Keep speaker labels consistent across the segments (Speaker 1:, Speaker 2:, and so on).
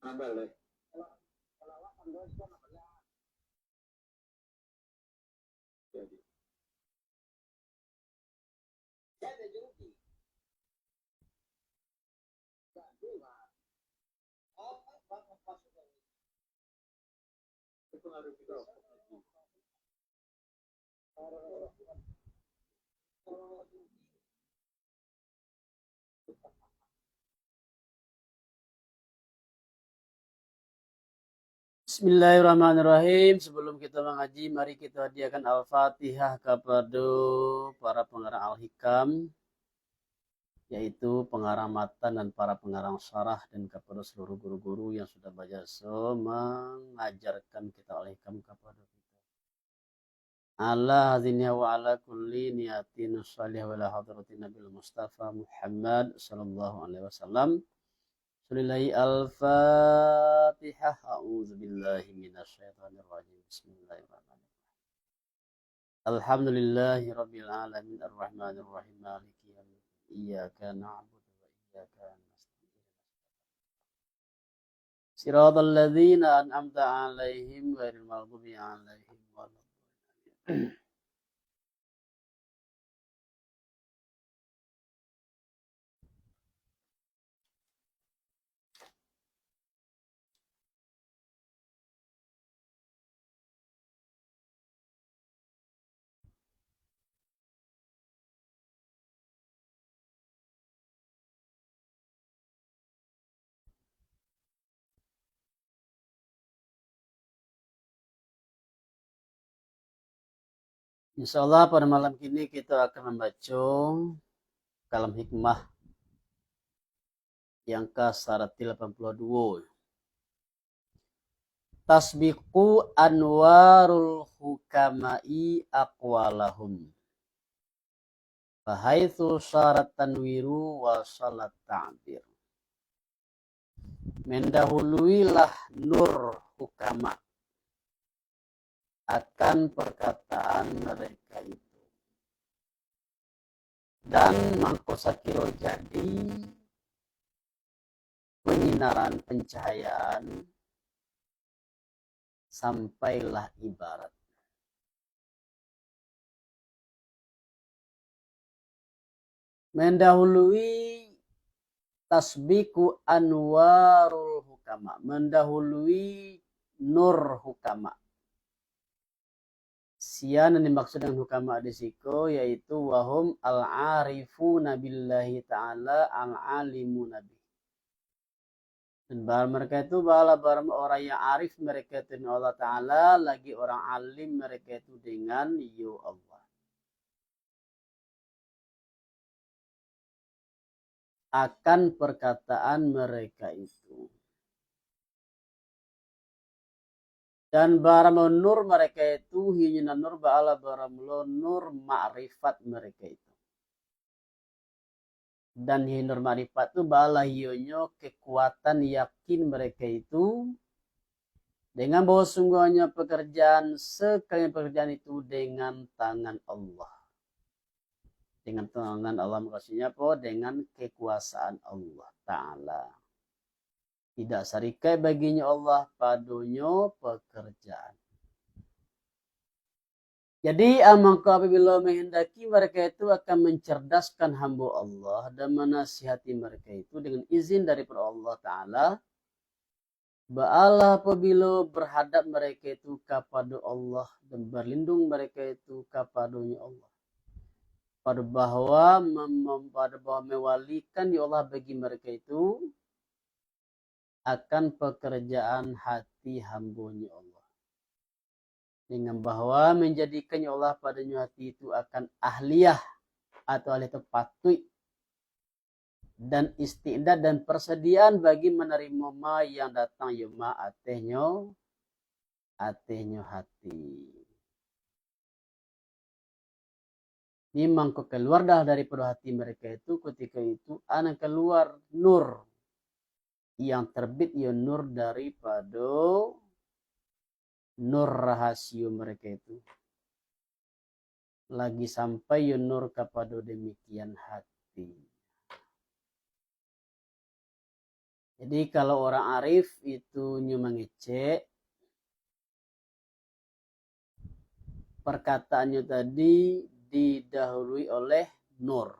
Speaker 1: Nambah le. Jadi. Itu ngaruh kita.
Speaker 2: Bismillahirrahmanirrahim. Sebelum kita mengaji, mari kita hadiahkan Al-Fatihah kepada para pengarang Al-Hikam, yaitu pengarang matan dan para pengarang syarah, dan kepada seluruh guru-guru yang sudah berjasa mengajarkan kita Al-Hikam kepada kita. Ala hadhihi wa ala kulli niyatin shalih wa la hadratin Nabil Mustafa Muhammad sallallahu alaihi wasallam. Bismillahi al-Fatihah. A'udzu billahi minasyaitonir rajim. Bismillahirrahmanirrahim. Alhamdulillahi rabbil alamin arrahmanir rahim maliki yaumiddin. Iyyaka na'budu wa iyyaka nasta'in. Shiratal ladzina an'amta 'alaihim ghairil maghdubi 'alaihim waladdallin. Insyaallah pada malam ini kita akan membaca kalam hikmah yang ke-182. Tasbiqu anwarul hukama'i aqwalahum. Fahaitsu syarat tanwiru wa salat ta'bir. Mendahuluilah nur hukama akan perkataan mereka itu. Dan mangkosakiro jadi penyinaran pencahayaan sampailah ibarat. Mendahului tasbiku anwarul hukama, mendahului nur hukama. Sian yang dimaksud dengan hukama di siko yaitu wahum al-arifuna billahi ta'ala al-alimuna bih. Dan mereka itu barang orang yang arif mereka itu dengan Allah Ta'ala, lagi orang alim mereka itu dengan ya Allah. Akan perkataan mereka itu. Dan barang nur mereka itu hinyana nur ba'ala barang nur ma'rifat mereka itu. Dan nur ma'rifat itu ba'ala hiyonyo kekuatan yakin mereka itu. Dengan bahwa sungguhnya pekerjaan itu dengan tangan Allah. Dengan tangan Allah maksudnya apa? Dengan kekuasaan Allah Ta'ala. Tidak sarikai baginya Allah padanya pekerjaan. Jadi maka apabila menghendaki mereka itu akan mencerdaskan hamba Allah dan menasihati mereka itu dengan izin daripada Allah Ta'ala. Ba'ala apabila berhadap mereka itu kepada Allah dan berlindung mereka itu kepadanya Allah. Pada bahwa mewalikan ya Allah bagi mereka itu akan pekerjaan hati hambanya Allah. Dengan bahwa menjadikan ya Allah padanya hati itu akan ahliyah atau ahli patut dan istidad dan persediaan bagi menerima ma yang datang ya ma atehnya hati. Memang keluar dah daripada hati mereka itu ketika itu akan keluar nur yang terbit ya nur daripada nur rahasia mereka itu. Lagi sampai ya nur kepada demikian hati. Jadi kalau orang arif itu mengecek perkataannya tadi didahului oleh nur.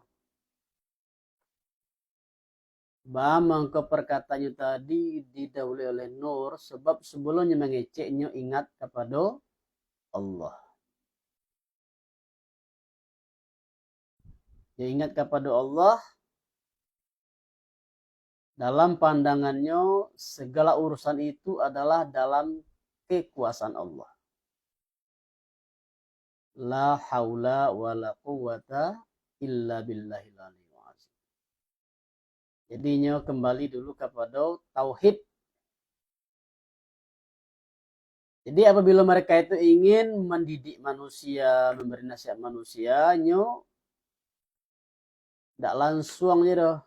Speaker 2: Maka perkataannya tadi didahului oleh nur sebab sebelumnya mengeceknya ingat kepada Allah. Dia ingat kepada Allah, dalam pandangannya segala urusan itu adalah dalam kekuasaan Allah. La haula wa la quwata illa billahil aliyil azim. Jadinya kembali dulu kepada tauhid. Jadi apabila mereka itu ingin mendidik manusia, memberi nasihat manusia, tidak langsung gitu.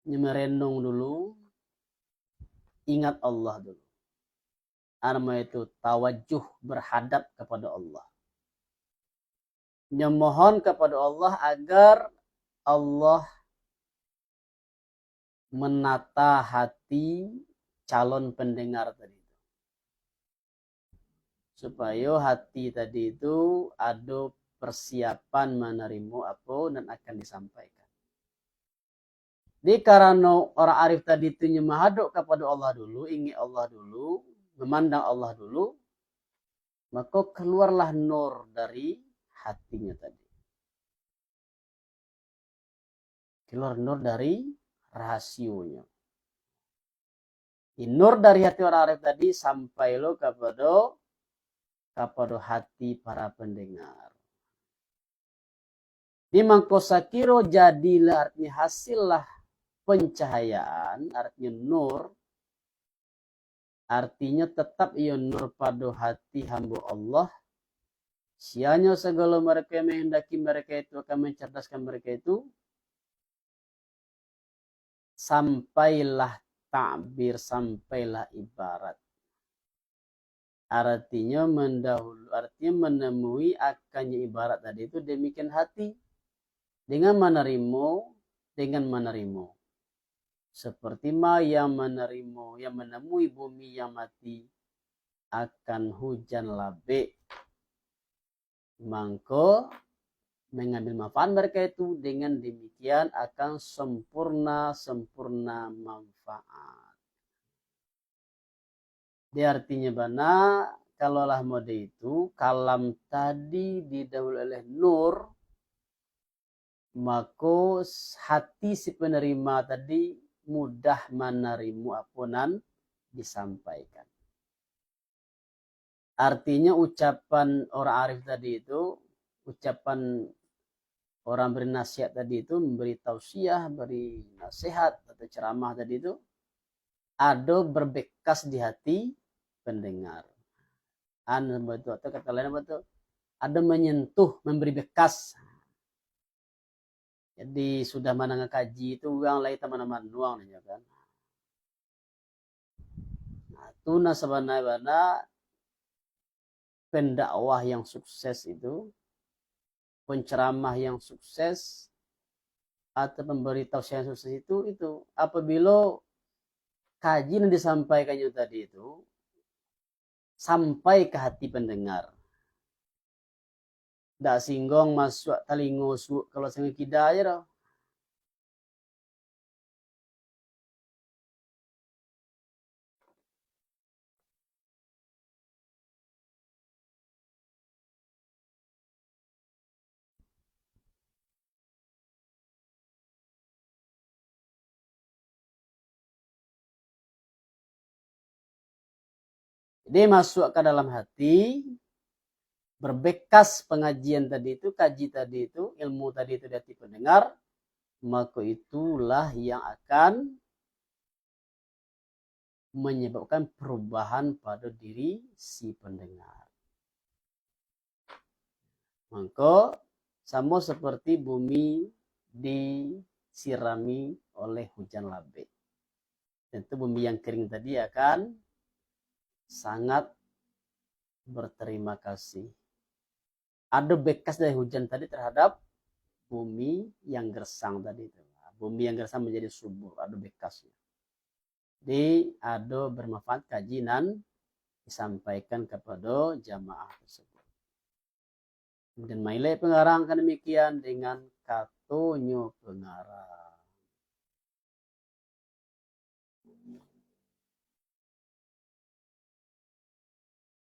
Speaker 2: Merenung dulu, ingat Allah dulu. Arma itu tawajuh berhadap kepada Allah. Memohon kepada Allah agar Allah menata hati calon pendengar tadi. Supaya hati tadi itu ada persiapan menerima apa dan akan disampaikan. Jadi karena orang arif tadi itu menghadap kepada Allah dulu, ingin Allah dulu, memandang Allah dulu, maka keluarlah nur dari hatinya tadi. Keluar nur dari rahasionya. Nur dari hati orang arif tadi sampai lo kepada hati para pendengar. Di mangkosakiro jadilah artinya hasillah pencahayaan, artinya nur. Artinya tetap ia nur pada hati hamba Allah. Sianya segala mereka yang menghendaki mereka itu akan mencerdaskan mereka itu. Sampailah ta'bir, sampailah ibarat. Artinya menemui akannya ibarat tadi itu demikian hati. Dengan menerima. Seperti yang menemui bumi yang mati akan hujan labik. Maka mengambil manfaat mereka itu dengan demikian akan sempurna manfaat. Dia artinya bana kalaulah mode itu kalam tadi didahului oleh nur, maka hati si penerima tadi mudah menerima apunan disampaikan. Artinya ucapan orang arif tadi itu, ucapan orang beri nasihat tadi itu, memberi tausiah, beri nasihat atau ceramah tadi itu, ada berbekas di hati pendengar. Betul atau kata lain betul, ada menyentuh, memberi bekas. Jadi sudah mana kaji itu uang lain teman-teman uang ya kan. Nah, itu nasabana pendakwah yang sukses itu, penceramah yang sukses atau pemberi tausiah yang sukses itu apabila kaji yang disampaikannya tadi itu sampai ke hati pendengar. Tak singgong masuk telinga kalau sengit kita aja dah. Jadi masuk ke dalam hati, berbekas pengajian tadi itu, kaji tadi itu, ilmu tadi itu dari pendengar, maka itulah yang akan menyebabkan perubahan pada diri si pendengar. Maka sama seperti bumi disirami oleh hujan labik. Tentu bumi yang kering tadi akan sangat berterima kasih. Ada bekas dari hujan tadi terhadap bumi yang gersang tadi itu. bumi yang gersam menjadi subur, ado bekasnya. Di ado bermanfaat kajian disampaikan kepada jamaah tersebut. Kemudian maile pengarang kan demikian dengan katonyo pengarang.